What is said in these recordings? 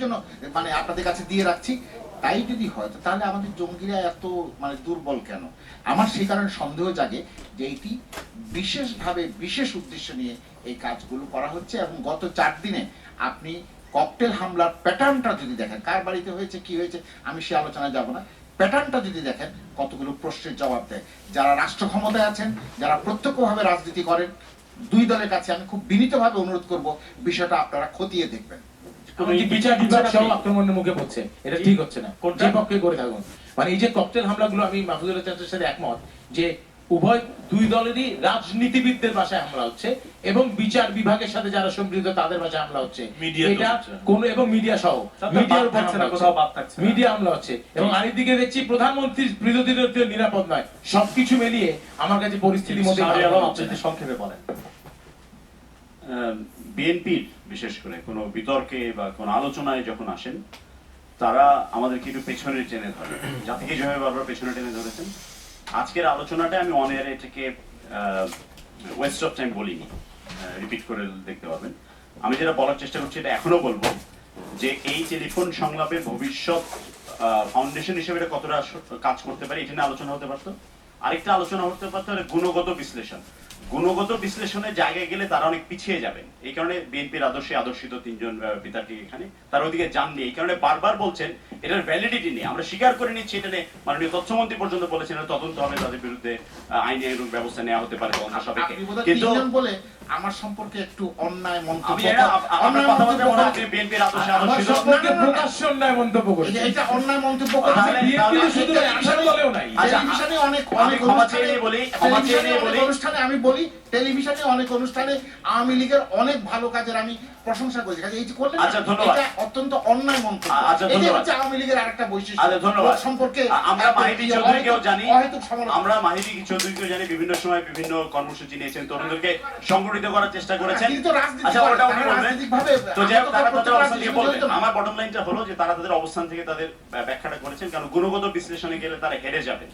জন্য মানে আপনাদের কাছে দিয়ে রাখছি। তাই যদি হয় তাহলে আমাদের জঙ্গিরা এত মানে দুর্বল কেন? আমার সেই কারণে সন্দেহ জাগে যে এটি বিশেষভাবে বিশেষ উদ্দেশ্য নিয়ে এই কাজগুলো করা হচ্ছে। এবং গত 4 দিনে আপনি ককটেল হামলার প্যাটার্নটা যদি দেখেন, কার বাড়িতে হয়েছে কি হয়েছে আমি সে আলোচনায় যাব না, প্যাটার্নটা যদি দেখেন কতগুলো প্রশ্নের জবাব দেয়। যারা রাষ্ট্র ক্ষমতায় আছেন, যারা প্রত্যক্ষভাবে রাজনীতি করেন, দুই দলের কাছে আমি খুব বিনীতভাবে অনুরোধ করব বিষয়টা আপনারা খতিয়ে দেখবেন। বিচার বিভাগ সব আক্রমণের মুখে পড়ছে, এটা ঠিক হচ্ছে না। যে পক্ষে করে থাকুন, মানে এই যে ককটেল হামলাগুলো, আমি মাহফুজুল চাচার সাথে একমত যে উভয় দুই দলেরই রাজনীতিবিদদের বাসায় হামলা হচ্ছে এবং বিচার বিভাগের সাথে যারা সম্পৃক্ত তাদের বাসায় হামলা হচ্ছে, এটা কোন এবং মিডিয়া সহ মিডিয়ার উপর মিডিয়া হামলা হচ্ছে। এবং আরেকদিকে দেখছি প্রধানমন্ত্রীর বিরোধীদের নিরাপদ নয়। সবকিছু মিলিয়ে আমার কাছে পরিস্থিতির মধ্যে সংক্ষেপে বলেন। বিএনপির বিশেষ করে কোনো বিতর্কে বা কোনো আলোচনায় যখন আসেন, তারা আমাদেরকে একটু পেছনে টেনে ধরে, জাতিকে যেভাবে বারবার পেছনে টেনে ধরেছেন। আজকের আলোচনাটা আমি অনের এটাকে ওয়েস্ট অফ টাইম বলিনি, রিপিট করে দেখতে পাবেন। আমি যেটা বলার চেষ্টা করছি, এটা এখনো বলবো যে এই টেলিফোন সংলাপে ভবিষ্যৎ ফাউন্ডেশন হিসেবে এটা কতটা কাজ করতে পারে, এটা নিয়ে আলোচনা হতে পারতো। আরেকটা আলোচনা হতে পারতো গুণগত বিশ্লেষণ। গুণগত বিশ্লেষণের জায়গায় গেলে তারা অনেক পিছিয়ে যাবেন। এই কারণে বিএনপির আদর্শে আদর্শিত 3 জন বিতার্কিক এখানে তারা ওইদিকে যাননি। এই কারণে বারবার বলছেন এটার ভ্যালিডিটি নেই। আমরা স্বীকার করে নিচ্ছি, এটা নিয়ে মাননীয় তথ্যমন্ত্রী পর্যন্ত বলেছেন তদন্ত হবে, তাদের বিরুদ্ধে আইনি ব্যবস্থা নেওয়া হতে পারে তদন্ত সাপেক্ষে। কিন্তু বলে আমার সম্পর্কে একটু অন্যায় মন্তব্য, আপনার কথাবার্তা মনে হচ্ছে বিএনপির আদর্শে আদর্শিত সম্পর্কে প্রকাশ্য অন্যায় মন্তব্য করেছে। এটা অন্যায় মন্তব্য শুধু আশার দলেও নাই। টেলিভিশনে অনেক অনুষ্ঠানে আমি বলি, টেলিভিশনে অনেক অনুষ্ঠানে আওয়ামী লীগের অনেক ভালো কাজের আমি প্রশংসা করেছি। এই যে করলেন এটা অত্যন্ত অন্যায় মন্তব্য। এটা হচ্ছে আওয়ামী লীগের আরেকটা বৈশিষ্ট্য সম্পর্কে আমরা মাহিদি চৌধুরীকেও জানি, আমরা মাহিদি চৌধুরীকেও জানি বিভিন্ন সময় বিভিন্ন কর্মসূচি নিয়েছেন, তরুণদেরকে সংগঠিত করার চেষ্টা করেছেন। আচ্ছা, ওটা উনি বলবেন। তো যাই হোক, তারা তাদের অবস্থান থেকে বলবেন। আমার বটম লাইনটা হলো যে তারা তাদের অবস্থান থেকে তাদের ব্যাখ্যাটা করেছেন, কারণ গুণগত বিশ্লেষণে গেলে তারা হেরে যাবেন।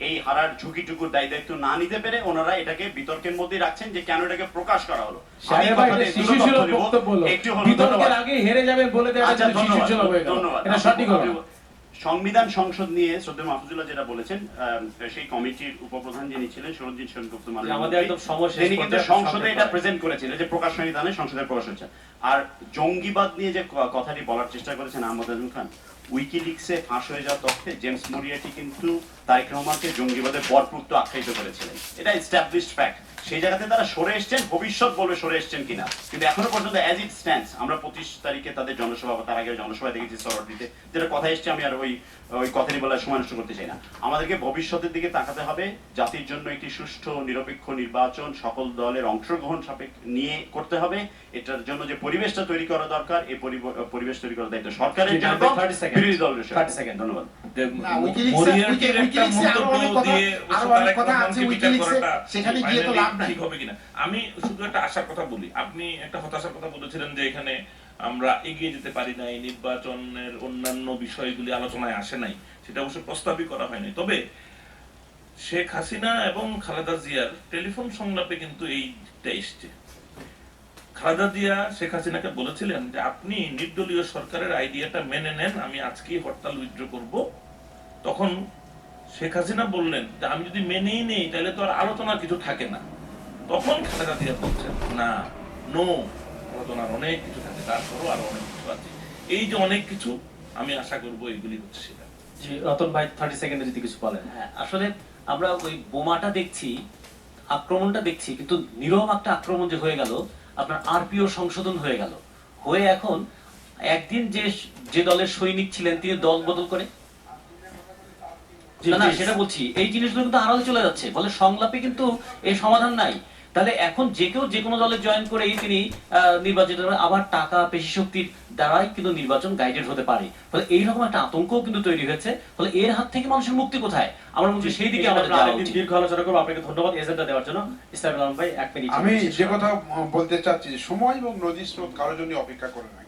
এই হারার ঝুঁকিটুকুর দায়িত্ব না নিতে পেরে ওনারা এটাকে বিতর্কের মধ্যে রাখছেন যে কেন এটাকে প্রকাশ করা হলো। সংবিধান সংসদ নিয়ে শ্রদ্ধেয় মাহফুজুল্লাহ যেটা বলেছেন, সেই কমিটির উপপ্রধান যিনি ছিলেন সরঞ্জিত সেনগুপ্ত, তিনি কিন্তু সংসদে এটা প্রেজেন্ট করেছিলেন যে প্রকাশনী দানে সংসদের প্রকাশ হচ্ছে। আর জঙ্গিবাদ নিয়ে যে কথাটি বলার চেষ্টা করেছেন আহমদ আজম খান, উইকিলিক্সে ফাঁস হয়ে যাওয়া তথ্যে জেমস মরিয়াটি কিন্তু তারেক রহমানকে জঙ্গিবাদের বরপুত্র আখ্যায়িত করেছিলেন। এটা এস্টাবলিশড ফ্যাক্ট। সেই জায়গাতে তারা সরে এসছেন, ভবিষ্যৎ বলবে সরে এসছেন কিনা, কিন্তু এখনো পর্যন্ত অ্যাজ ইট স্ট্যান্ডস আমরা 25 তারিখে তাদের জনসভা বা তার আগে জনসভায় দেখেছি সরোয়ার্দিতে, যেটা কথা এসছে। আমি আর ওই কথাটি বলার সময় নষ্ট করতে চাই না। আমাদেরকে ভবিষ্যতের দিকে তাকাতে হবে। জাতির জন্য একটি সুষ্ঠু নিরপেক্ষ নির্বাচন সকল দলের অংশগ্রহণ নিয়ে করতে হবে। এটার জন্য যে পরিবেশটা তৈরি করা দরকার, এই পরিবেশ তৈরি করার দায়িত্ব সরকারের, বিরোধী দলের। 30 সেকেন্ড, ধন্যবাদ। আমি শুধু একটা আশার কথা বলি। আপনি একটা হতাশার কথা বলেছিলেন যে এখানে আমরা এগিয়ে যেতে পারি নাই, নির্বাচনের অন্যান্য বিষয়গুলি আলোচনায় আসে নাই, সেটা অবশ্য প্রস্তাবই করা হয়নি। তবে শেখ হাসিনা এবং খালেদা জিয়ার টেলিফোন সংলাপে কিন্তু এইটা এসছে। খালেদা জিয়া শেখ হাসিনাকে বলেছিলেন যে আপনি নির্দলীয় সরকারের আইডিয়াটা মেনে নেন, আমি আজকেই হরতাল উইথড্র করব। তখন শেখ হাসিনা বললেন যে আমি যদি মেনেই নেই তাহলে তো আর আলোচনার কিছু থাকে না। তখন খালেদা জিয়া বলছেন না, নো, আলোচনার অনেক কিছু থাকে, তারপরও আরো অনেক কিছু আছে। এই যে অনেক কিছু, আমি আশা করবো এইগুলি হচ্ছে সেটা। জি, রতন ভাই 30 সেকেন্ডে যদি কিছু বলেন। হ্যাঁ, আসলে আমরা ওই বোমাটা দেখছি, আক্রমণটা দেখছি, কিন্তু নীরব একটা আক্রমণ যে হয়ে গেল, আপনার আরপিও সংশোধন হয়ে গেল, হয়ে এখন একদিন যে দলের সৈনিক ছিলেন তিনি দল বদল করে না, সেটা বলছি। এই জিনিসগুলো কিন্তু আড়ালে চলে যাচ্ছে, ফলে সংলাপে কিন্তু এই সমাধান নাই। তাহলে এখন যে কেউ যে কোনো দলে জয়েন করেই তিনি নির্বাচিত, আবার টাকা পেশি শক্তির দ্বারাই কিন্তু নির্বাচন গাইডেড হতে পারে। ফলে এইরকম একটা আতঙ্কও কিন্তু তৈরি হয়েছে। ফলে এর হাত থেকে মানুষের মুক্তি কোথায়? আমার মনে হয় সেই দিকে আমাদের দীর্ঘ আলোচনা করবো। আপনাকে ধন্যবাদ এজেন্ডা দেওয়ার জন্য। ইসলামুল আলম ভাই 1 মিনিট। আমি যে কথা বলতে চাচ্ছি, সময় এবং নদী স্রোত কারোর জন্য অপেক্ষা করে না।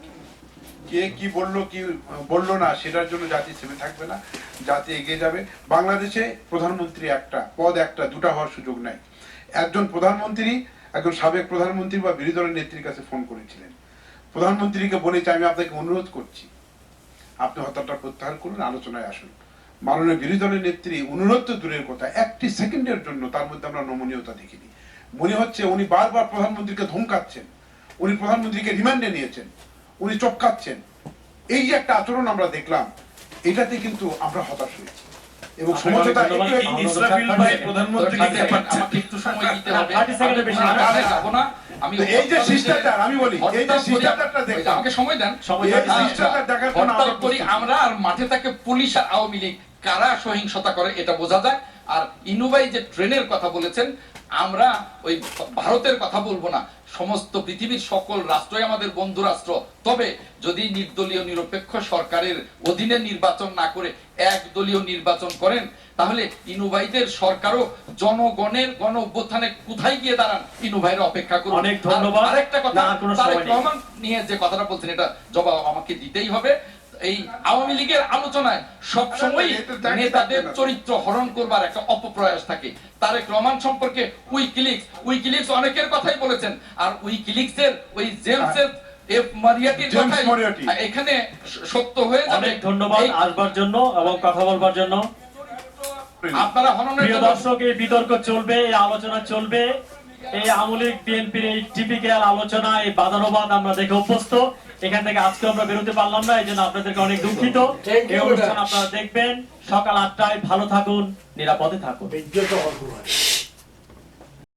কে কি বললো কি বললো না সেটার জন্য জাতি থেমে থাকবে না, জাতি এগিয়ে যাবে। বাংলাদেশে প্রধানমন্ত্রী একটা পদ, একটা দুটা হওয়ার সুযোগ নাই। একজন প্রধানমন্ত্রী একজন সাবেক প্রধানমন্ত্রী বা বিরোধী দলের নেত্রীর কাছে ফোন করেছিলেন, প্রধানমন্ত্রীকে বলেছি, আমি আপনাকে অনুরোধ করছি আপনি হত্যাটা প্রত্যাহার করুন, আলোচনায় আসুন। মাননীয় বিরোধী দলের নেত্রী অনুরোধ তো দূরের কথা, একটি সেকেন্ডের জন্য তার মধ্যে আমরা নমনীয়তা দেখিনি। মনে হচ্ছে উনি বারবার প্রধানমন্ত্রীকে ধমকাচ্ছেন, উনি প্রধানমন্ত্রীকে রিমান্ডে নিয়েছেন, উনি চপকাচ্ছেন। এই যে একটা আচরণ আমরা দেখলাম, এটাতে কিন্তু আমরা হতাশ হয়েছি এবং সমঝোতা ইসরাফিল ভাই প্রধানমন্ত্রীকে চাপাচ্ছেন। আমাকে একটু সময় দিতে হবে। 30 সেকেন্ডের বেশি আমি কাজে যাব না। আমি এই যে শিষ্টাচার, আমি বলি এই যে শিষ্টাচারটা দেখলাম, আমাকে সময় দেন। এই শিষ্টাচার দেখার জন্য হরতাল আমরা করি আমরা, আর মাঠে থাকে পুলিশ আর আওয়ামী লীগ, কারা সহিংসতা করে এটা বোঝা যায়। আর ইনুভাই যে ট্রেনের কথা বলেছেন, আমরা ওই ভারতের কথা বলবো না, সমস্ত পৃথিবীর সকল রাষ্ট্রই আমাদের বন্ধু রাষ্ট্র। তবে যদি নির্দলীয় নিরপেক্ষ সরকারের অধীনে নির্বাচন না করে একদলীয় নির্বাচন করেন, তাহলে ইনুভাইদের সরকারও জনগণের গণ অভ্যুত্থানে কোথায় গিয়ে দাঁড়ান, ইনুভাইয়ের অপেক্ষা করুন। অনেক ধন্যবাদ। আরেকটা কথা, না, আর কোনো তারেক সময় নেই। রহমান নিয়ে যে কথাটা বলছেন, এটা জবাব আমাকে দিতেই হবে। এই আওয়ামী লীগের আলোচনায় সবসময় নেতাদের চরিত্র হরণ করবার একটা অপপ্রয়াস থাকে। তারেক রহমান সম্পর্কে উইকিলিক্স অনেকের কথাই বলেছেন, আর উইকিলিক্সের ওই জেমসের মারিয়াটির কথাই এখানে সত্য হয়ে যাবে। অনেক ধন্যবাদ আসবার জন্য এবং কথা বলবার জন্য। আপনারা হননের প্রিয় জন্য দর্শক, এই বিতর্ক চলবে, এই আলোচনা চলবে, এই আওয়ামী লীগ বিএনপির এই টিপিক্যাল আলোচনা, এই বাদানুবাদ আমরা দেখে অভ্যস্ত। এখান থেকে আজকে আমরা বেরোতে পারলাম না, এই জন্য আপনাদেরকে অনেক দুঃখিত। এই অনুষ্ঠান আপনারা দেখবেন সকাল 8টায়। ভালো থাকুন, নিরাপদে থাকুন।